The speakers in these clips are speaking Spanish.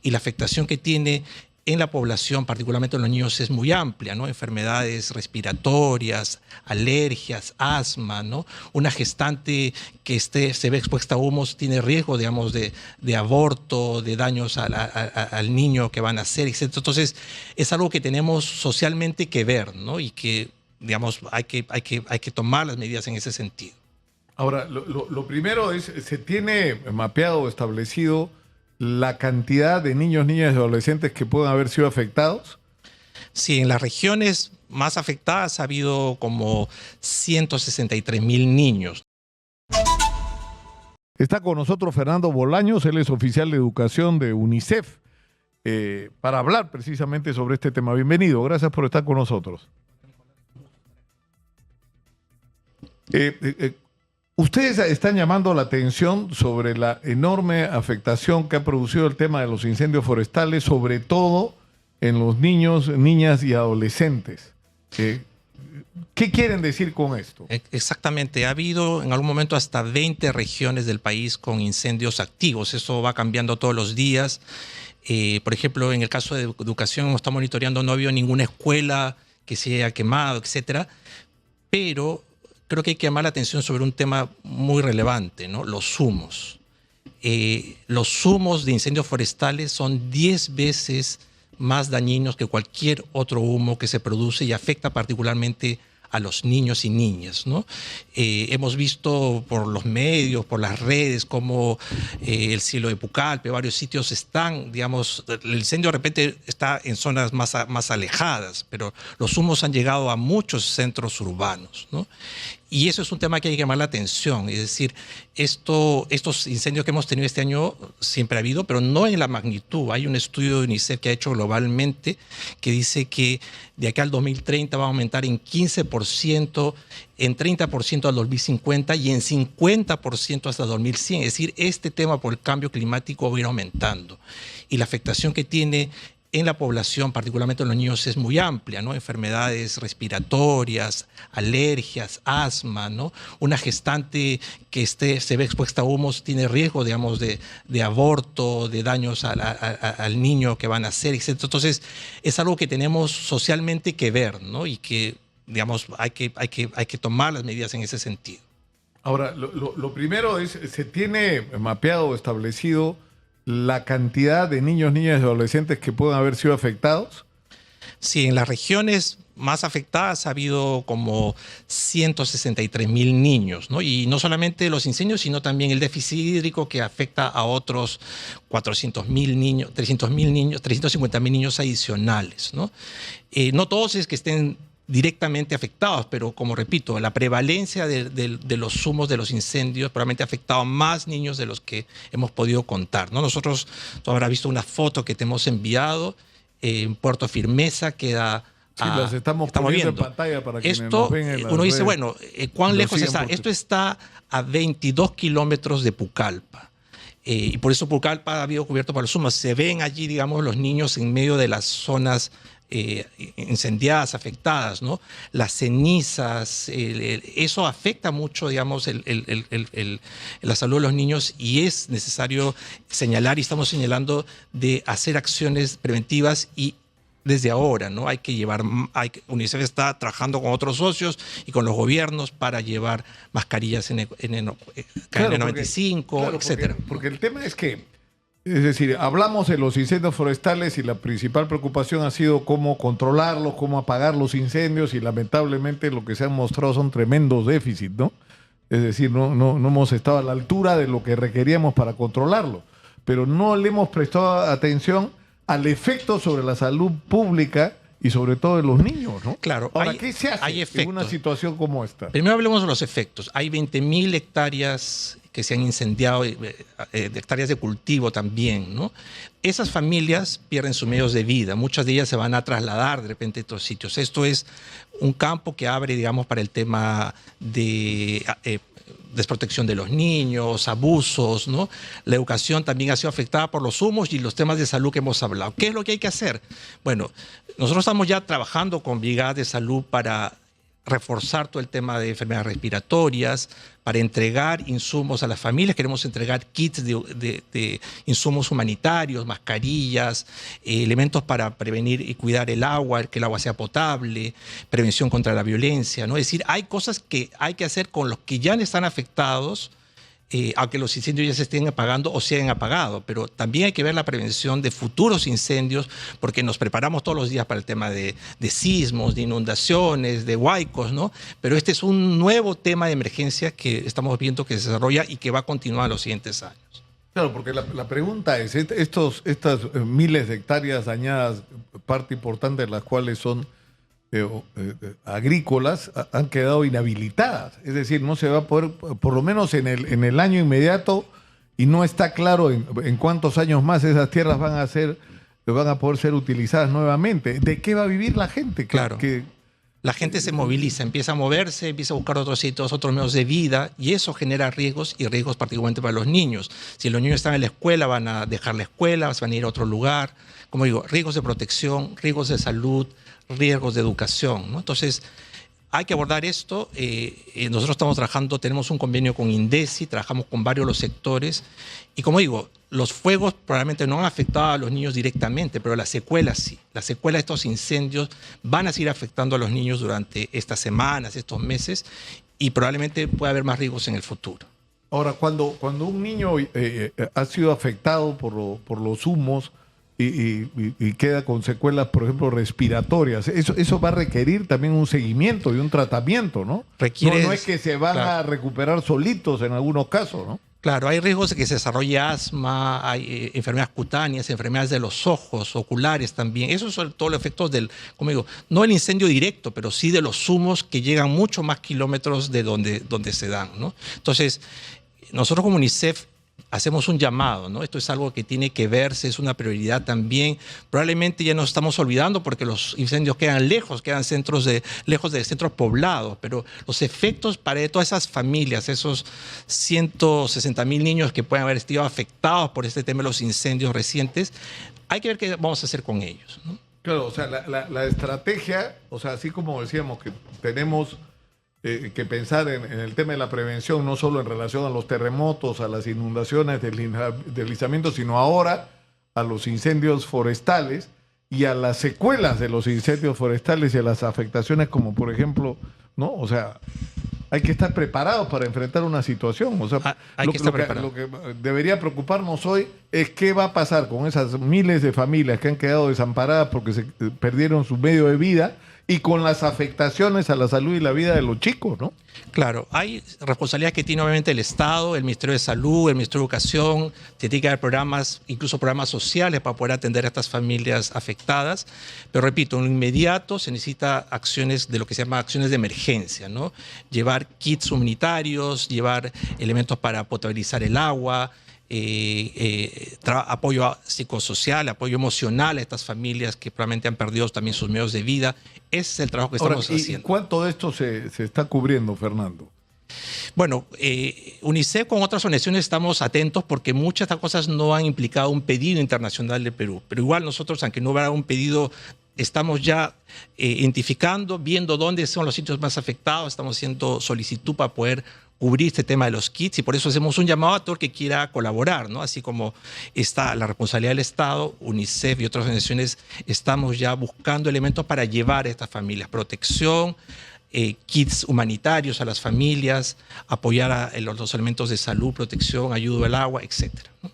y la afectación que tiene en la población, particularmente en los niños, es muy amplia, ¿no? Enfermedades respiratorias, alergias, asma, ¿no? Una gestante que se ve expuesta a humos tiene riesgo, digamos, de aborto, de daños al niño que van a nacer, etc. Entonces, es algo que tenemos socialmente que ver, ¿no? Y que, digamos, hay que tomar las medidas en ese sentido. Ahora, lo primero es, ¿se tiene mapeado o establecido la cantidad de niños, niñas y adolescentes que pueden haber sido afectados? Sí, en las regiones más afectadas ha habido como 163.000 niños. Está con nosotros Fernando Bolaños, él es oficial de educación de UNICEF, para hablar precisamente sobre este tema. Bienvenido, gracias por estar con nosotros. Ustedes están llamando la atención sobre la enorme afectación que ha producido el tema de los incendios forestales, sobre todo en los niños, niñas y adolescentes. ¿Qué quieren decir con esto? Exactamente, ha habido en algún momento hasta 20 regiones del país con incendios activos. Eso va cambiando todos los días. Por ejemplo, en el caso de educación, está monitoreando, no ha habido ninguna escuela que se haya quemado, etcétera. Pero creo que hay que llamar la atención sobre un tema muy relevante, ¿no? Los humos. Los humos de incendios forestales son 10 veces más dañinos que cualquier otro humo que se produce y afecta particularmente a los niños y niñas, ¿no? Hemos visto por los medios, por las redes, como el cielo de Pucallpa, varios sitios están, digamos, el incendio de repente está en zonas más alejadas, pero los humos han llegado a muchos centros urbanos, ¿no? Y eso es un tema que hay que llamar la atención. Es decir, estos incendios que hemos tenido este año siempre ha habido, pero no en la magnitud. Hay un estudio de UNICEF que ha hecho globalmente que dice que de acá al 2030 va a aumentar en 15%, en 30% al 2050 y en 50% hasta 2100. Es decir, este tema por el cambio climático va a ir aumentando. Y la afectación que tiene en la población, particularmente en los niños, es muy amplia, ¿no? Enfermedades respiratorias, alergias, asma, ¿no? Una gestante que se ve expuesta a humos tiene riesgo, digamos, de aborto, de daños al niño que van a nacer, etc. Entonces, es algo que tenemos socialmente que ver, ¿no? Y que, digamos, hay que tomar las medidas en ese sentido. Ahora, lo primero es, ¿se tiene mapeado o establecido la cantidad de niños, niñas y adolescentes que pueden haber sido afectados? Sí, en las regiones más afectadas ha habido como 163.000 niños, ¿no? Y no solamente los incendios, sino también el déficit hídrico que afecta a otros 400.000 niños, 300.000 niños, 350.000 niños adicionales, ¿no? No todos es que estén directamente afectados, pero como repito, la prevalencia de los humos de los incendios probablemente ha afectado a más niños de los que hemos podido contar, ¿no? Nosotros, tú habrás visto una foto que te hemos enviado en Puerto Firmeza, queda... Sí, las estamos poniendo en pantalla para quienes nos ven en las uno dice, redes. bueno, ¿cuán lejos está? Esto está a 22 kilómetros de Pucallpa. Y por eso Pucallpa ha habido cubierto por los humos. Se ven allí, digamos, los niños en medio de las zonas incendiadas, afectadas, ¿no? Las cenizas, eso afecta mucho, digamos, la salud de los niños y es necesario señalar, y estamos señalando, de hacer acciones preventivas y desde ahora, ¿no? UNICEF está trabajando con otros socios y con los gobiernos para llevar mascarillas KN95, etcétera. Porque el tema es que, es decir, hablamos de los incendios forestales y la principal preocupación ha sido cómo controlarlos, cómo apagar los incendios y lamentablemente lo que se han mostrado son tremendos déficits, ¿no? Es decir, no hemos estado a la altura de lo que requeríamos para controlarlo, pero no le hemos prestado atención al efecto sobre la salud pública y sobre todo de los niños, ¿no? Claro. Ahora, ¿qué se hace en una situación como esta? Primero hablemos de los efectos. Hay 20.000 hectáreas que se han incendiado, hectáreas de cultivo también, ¿no? Esas familias pierden sus medios de vida. Muchas de ellas se van a trasladar de repente a otros sitios. Esto es un campo que abre, digamos, para el tema de desprotección de los niños, abusos, ¿no? La educación también ha sido afectada por los humos y los temas de salud que hemos hablado. ¿Qué es lo que hay que hacer? Bueno, nosotros estamos ya trabajando con brigadas de salud para reforzar todo el tema de enfermedades respiratorias, para entregar insumos a las familias. Queremos entregar kits de insumos humanitarios, mascarillas, elementos para prevenir y cuidar el agua, que el agua sea potable, prevención contra la violencia, ¿no? Es decir, hay cosas que hay que hacer con los que ya están afectados, aunque los incendios ya se estén apagando o se hayan apagado, pero también hay que ver la prevención de futuros incendios, porque nos preparamos todos los días para el tema de sismos, de inundaciones, de huaicos, ¿no? Pero este es un nuevo tema de emergencia que estamos viendo que se desarrolla y que va a continuar en los siguientes años. Claro, porque la pregunta es, estas miles de hectáreas dañadas, parte importante de las cuales son agrícolas, han quedado inhabilitadas. Es decir, no se va a poder, por lo menos en el año inmediato, y no está claro en cuántos años más esas tierras van a poder ser utilizadas nuevamente. ¿De qué va a vivir la gente? Claro. La gente se moviliza, empieza a moverse, empieza a buscar otros sitios, otros medios de vida, y eso genera riesgos, y riesgos particularmente para los niños. Si los niños están en la escuela, van a dejar la escuela, van a ir a otro lugar. Como digo, riesgos de protección, riesgos de salud, riesgos de educación, ¿no? Entonces, hay que abordar esto. Nosotros estamos trabajando, tenemos un convenio con INDECI, trabajamos con varios de los sectores, y como digo, los fuegos probablemente no han afectado a los niños directamente, pero las secuelas sí. Las secuelas de estos incendios van a seguir afectando a los niños durante estas semanas, estos meses, y probablemente pueda haber más riesgos en el futuro. Ahora, cuando un niño ha sido afectado por los humos y queda con secuelas, por ejemplo, respiratorias, eso va a requerir también un seguimiento y un tratamiento, ¿no? No es que se van a recuperar solitos en algunos casos, ¿no? Claro, hay riesgos de que se desarrolle asma, hay enfermedades cutáneas, enfermedades de los ojos, oculares también. Esos son todos los efectos como digo, no el incendio directo, pero sí de los humos que llegan mucho más kilómetros de donde se dan, ¿no? Entonces, nosotros como UNICEF hacemos un llamado, ¿no? Esto es algo que tiene que verse, es una prioridad también. Probablemente ya nos estamos olvidando porque los incendios quedan lejos, quedan lejos de centros poblados, pero los efectos para todas esas familias, esos 160,000 niños que pueden haber sido afectados por este tema de los incendios recientes, hay que ver qué vamos a hacer con ellos, ¿no? Claro, o sea, la estrategia, o sea, así como decíamos que tenemos que pensar en el tema de la prevención, no solo en relación a los terremotos, a las inundaciones, deslizamientos, sino ahora a los incendios forestales y a las secuelas de los incendios forestales y a las afectaciones como, por ejemplo, ¿no? O sea, hay que estar preparados para enfrentar una situación. O sea, lo que debería preocuparnos hoy es qué va a pasar con esas miles de familias que han quedado desamparadas porque se perdieron su medio de vida, y con las afectaciones a la salud y la vida de los chicos, ¿no? Claro, hay responsabilidades que tiene obviamente el Estado, el Ministerio de Salud, el Ministerio de Educación. Se tiene que haber programas, incluso programas sociales para poder atender a estas familias afectadas. Pero repito, en lo inmediato se necesita acciones de lo que se llama acciones de emergencia, ¿no? Llevar kits humanitarios, llevar elementos para potabilizar el agua, apoyo psicosocial, apoyo emocional a estas familias que probablemente han perdido también sus medios de vida. Ese es el trabajo que estamos haciendo. ¿Y cuánto de esto se está cubriendo, Fernando? Bueno, UNICEF con otras organizaciones estamos atentos porque muchas de estas cosas no han implicado un pedido internacional de Perú. Pero igual nosotros, aunque no hubiera un pedido, estamos ya identificando, viendo dónde son los sitios más afectados, estamos haciendo solicitud para poder cubrir este tema de los kits, y por eso hacemos un llamado a todo el que quiera colaborar, ¿no? Así como está la responsabilidad del Estado, UNICEF y otras organizaciones estamos ya buscando elementos para llevar a estas familias protección, kits humanitarios a las familias, apoyar a los elementos de salud, protección, ayuda al agua, etcétera, ¿no?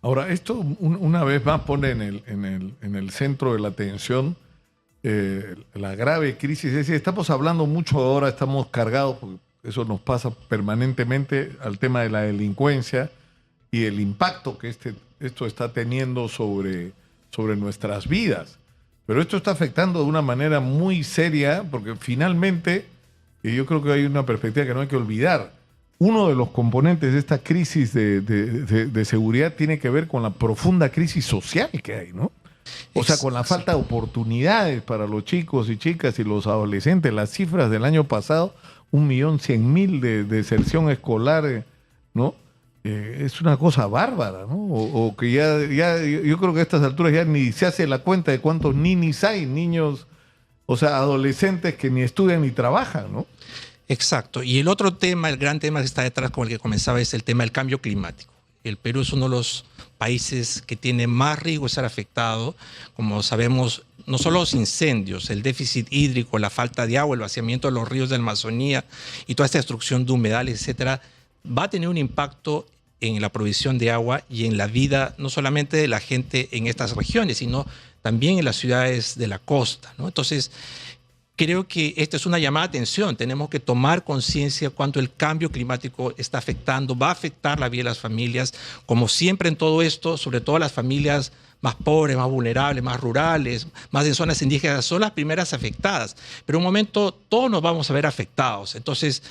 Ahora, esto una vez más pone en el centro de la atención la grave crisis. Es decir, estamos hablando mucho ahora, estamos cargados, porque eso nos pasa permanentemente, al tema de la delincuencia y el impacto que esto está teniendo sobre nuestras vidas. Pero esto está afectando de una manera muy seria, porque finalmente, y yo creo que hay una perspectiva que no hay que olvidar, uno de los componentes de esta crisis de seguridad tiene que ver con la profunda crisis social que hay, ¿no? O sea, con la falta de oportunidades para los chicos y chicas y los adolescentes. Las cifras del año pasado, 1.100.000 de deserción escolar, ¿no? Es una cosa bárbara, ¿no? O que ya yo creo que a estas alturas ya ni se hace la cuenta de cuántos ninis hay, niños O sea, adolescentes que ni estudian ni trabajan, ¿no? Exacto. Y el otro tema, el gran tema que está detrás con el que comenzaba es el tema del cambio climático. El Perú es uno de los países que tiene más riesgo de ser afectado. Como sabemos, no solo los incendios, el déficit hídrico, la falta de agua, el vaciamiento de los ríos de la Amazonía y toda esta destrucción de humedales, etcétera, va a tener un impacto en la provisión de agua y en la vida no solamente de la gente en estas regiones, sino también en las ciudades de la costa, ¿no? Entonces, creo que esta es una llamada de atención. Tenemos que tomar conciencia cuánto el cambio climático está afectando, va a afectar la vida de las familias. Como siempre en todo esto, sobre todo las familias más pobres, más vulnerables, más rurales, más en zonas indígenas, son las primeras afectadas. Pero en un momento todos nos vamos a ver afectados. Entonces,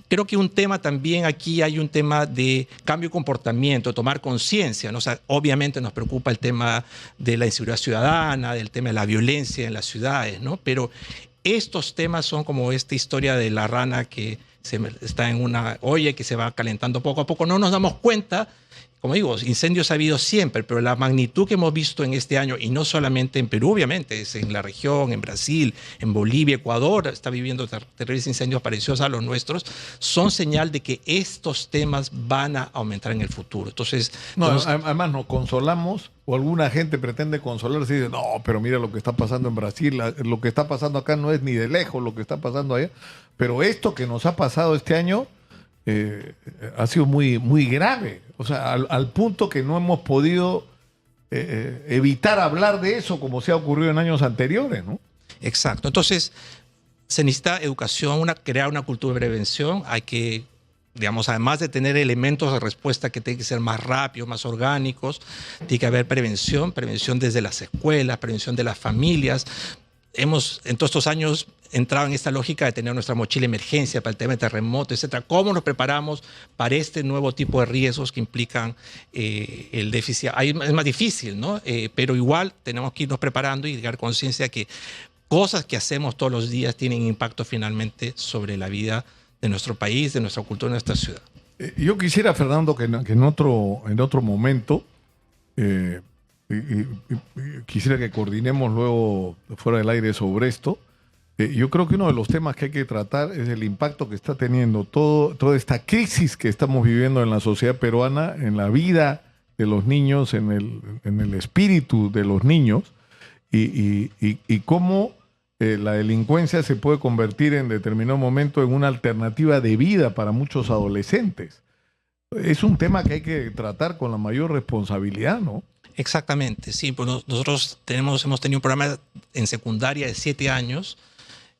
creo que un tema también aquí hay un tema de cambio de comportamiento, tomar conciencia, ¿no? O sea, obviamente nos preocupa el tema de la inseguridad ciudadana, del tema de la violencia en las ciudades, ¿no? Pero estos temas son como esta historia de la rana que está en una olla que se va calentando poco a poco. No nos damos cuenta. Como digo, incendios ha habido siempre, pero la magnitud que hemos visto en este año, y no solamente en Perú, obviamente, es en la región, en Brasil, en Bolivia, Ecuador, está viviendo terribles incendios parecidos a los nuestros, son señal de que estos temas van a aumentar en el futuro. Entonces, además nos consolamos, o alguna gente pretende consolarse y dice, no, pero mira lo que está pasando en Brasil, lo que está pasando acá no es ni de lejos lo que está pasando allá, pero esto que nos ha pasado este año ha sido muy, muy grave. O sea, al punto que no hemos podido evitar hablar de eso como se ha ocurrido en años anteriores, ¿no? Exacto. Entonces, se necesita educación, crear una cultura de prevención. Hay que, digamos, además de tener elementos de respuesta que tienen que ser más rápidos, más orgánicos, tiene que haber prevención desde las escuelas, prevención de las familias. Hemos, en todos estos años, entrado en esta lógica de tener nuestra mochila de emergencia para el tema de terremotos, etcétera. ¿Cómo nos preparamos para este nuevo tipo de riesgos que implican el déficit? Ahí es más difícil, ¿no? Pero igual tenemos que irnos preparando y dar conciencia de que cosas que hacemos todos los días tienen impacto finalmente sobre la vida de nuestro país, de nuestra cultura, de nuestra ciudad. Yo quisiera, Fernando, que en otro momento quisiera que coordinemos luego fuera del aire sobre esto. Yo creo que uno de los temas que hay que tratar es el impacto que está teniendo toda esta crisis que estamos viviendo en la sociedad peruana, en la vida de los niños, en el espíritu de los niños, y cómo la delincuencia se puede convertir en determinado momento en una alternativa de vida para muchos adolescentes. Es un tema que hay que tratar con la mayor responsabilidad, ¿no? Exactamente, sí. Pues nosotros hemos tenido un programa en secundaria de 7 años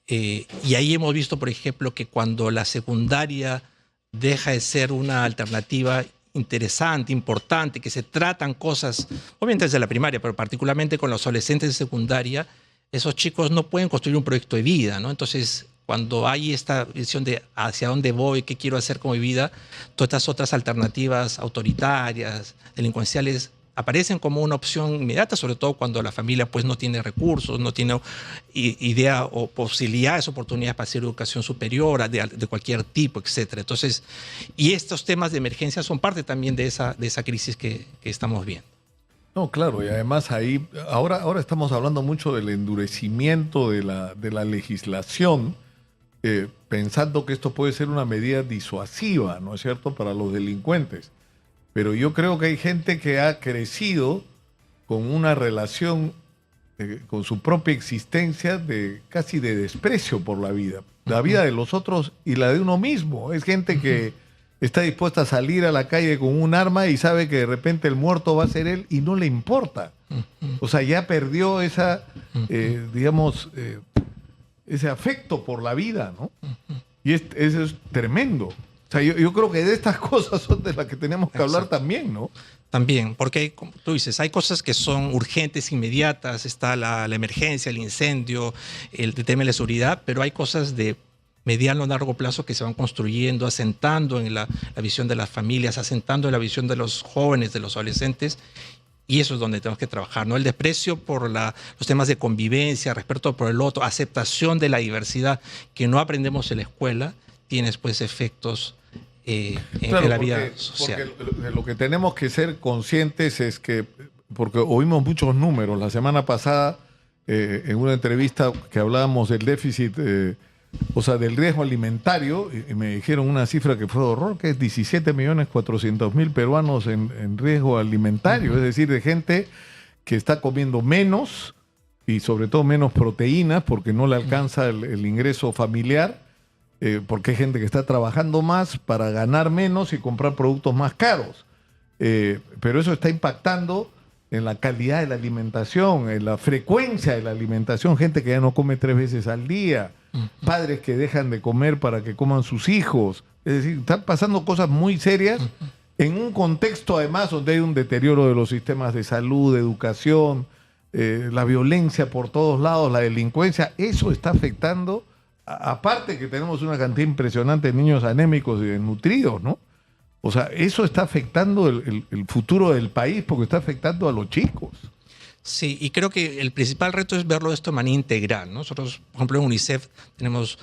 y ahí hemos visto, por ejemplo, que cuando la secundaria deja de ser una alternativa interesante, importante, que se tratan cosas, obviamente desde la primaria, pero particularmente con los adolescentes de secundaria, esos chicos no pueden construir un proyecto de vida, ¿no? Entonces, cuando hay esta visión de hacia dónde voy, qué quiero hacer con mi vida, todas estas otras alternativas autoritarias, delincuenciales, aparecen como una opción inmediata, sobre todo cuando la familia pues no tiene recursos, no tiene idea o posibilidades, oportunidades para hacer educación superior de cualquier tipo, etcétera. Entonces, y estos temas de emergencia son parte también de esa crisis que estamos viendo. No, claro, y además ahí, ahora estamos hablando mucho del endurecimiento de la legislación, pensando que esto puede ser una medida disuasiva, ¿no es cierto?, para los delincuentes. Pero yo creo que hay gente que ha crecido con una relación con su propia existencia casi de desprecio por la vida de los otros y la de uno mismo. Es gente que está dispuesta a salir a la calle con un arma y sabe que de repente el muerto va a ser él y no le importa. O sea, ya perdió esa, ese afecto por la vida, ¿no? Y eso es tremendo. O sea, yo creo que de estas cosas son de las que tenemos que hablar también, ¿no? También, porque como tú dices, hay cosas que son urgentes, inmediatas, está la emergencia, el incendio, el tema de la seguridad, pero hay cosas de mediano a largo plazo que se van construyendo, asentando en la visión de las familias, asentando en la visión de los jóvenes, de los adolescentes, y eso es donde tenemos que trabajar, ¿no? El desprecio por los temas de convivencia, respeto por el otro, aceptación de la diversidad que no aprendemos en la escuela, tiene después efectos en la vida social. Porque lo que tenemos que ser conscientes es que, porque oímos muchos números, la semana pasada en una entrevista que hablábamos del déficit, o sea, del riesgo alimentario, y me dijeron una cifra que fue de horror, que es 17.400.000 peruanos en riesgo alimentario, es decir, de gente que está comiendo menos y sobre todo menos proteínas porque no le alcanza el ingreso familiar, porque hay gente que está trabajando más para ganar menos y comprar productos más caros. Pero eso está impactando en la calidad de la alimentación, en la frecuencia de la alimentación, gente que ya no come 3 veces al día, padres que dejan de comer para que coman sus hijos. Es decir, están pasando cosas muy serias en un contexto además donde hay un deterioro de los sistemas de salud, de educación, la violencia por todos lados, la delincuencia. Eso está afectando, aparte que tenemos una cantidad impresionante de niños anémicos y desnutridos, ¿no? O sea, eso está afectando el futuro del país porque está afectando a los chicos. Sí, y creo que el principal reto es verlo de esta manera integral. Nosotros, por ejemplo, en UNICEF tenemos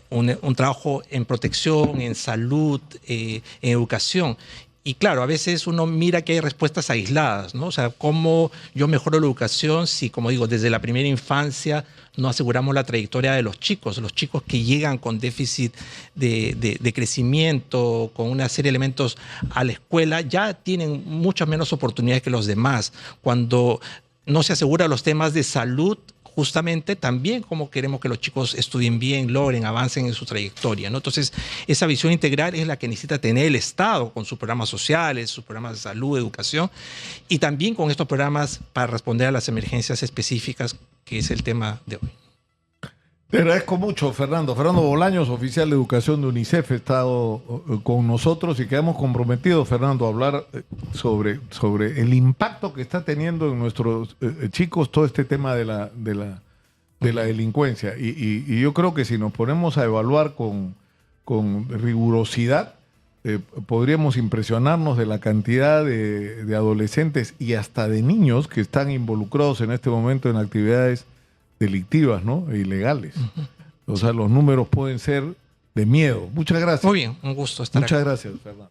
un trabajo en protección, en salud, en educación. Y claro, a veces uno mira que hay respuestas aisladas, ¿no? O sea, ¿cómo yo mejoro la educación si, como digo, desde la primera infancia no aseguramos la trayectoria de los chicos que llegan con déficit de crecimiento, con una serie de elementos a la escuela, ya tienen muchas menos oportunidades que los demás? Cuando no se asegura los temas de salud, justamente también como queremos que los chicos estudien bien, logren, avancen en su trayectoria, ¿no? Entonces, esa visión integral es la que necesita tener el Estado con sus programas sociales, sus programas de salud, educación, y también con estos programas para responder a las emergencias específicas, que es el tema de hoy. Te agradezco mucho, Fernando. Fernando Bolaños, oficial de educación de UNICEF, ha estado con nosotros y quedamos comprometidos, Fernando, a hablar sobre el impacto que está teniendo en nuestros chicos todo este tema de la delincuencia. Y yo creo que si nos ponemos a evaluar con rigurosidad, podríamos impresionarnos de la cantidad de adolescentes y hasta de niños que están involucrados en este momento en actividades delictivas, ¿no? E ilegales. O sea, los números pueden ser de miedo. Muchas gracias. Muy bien, un gusto estar aquí. Muchas gracias, Fernando.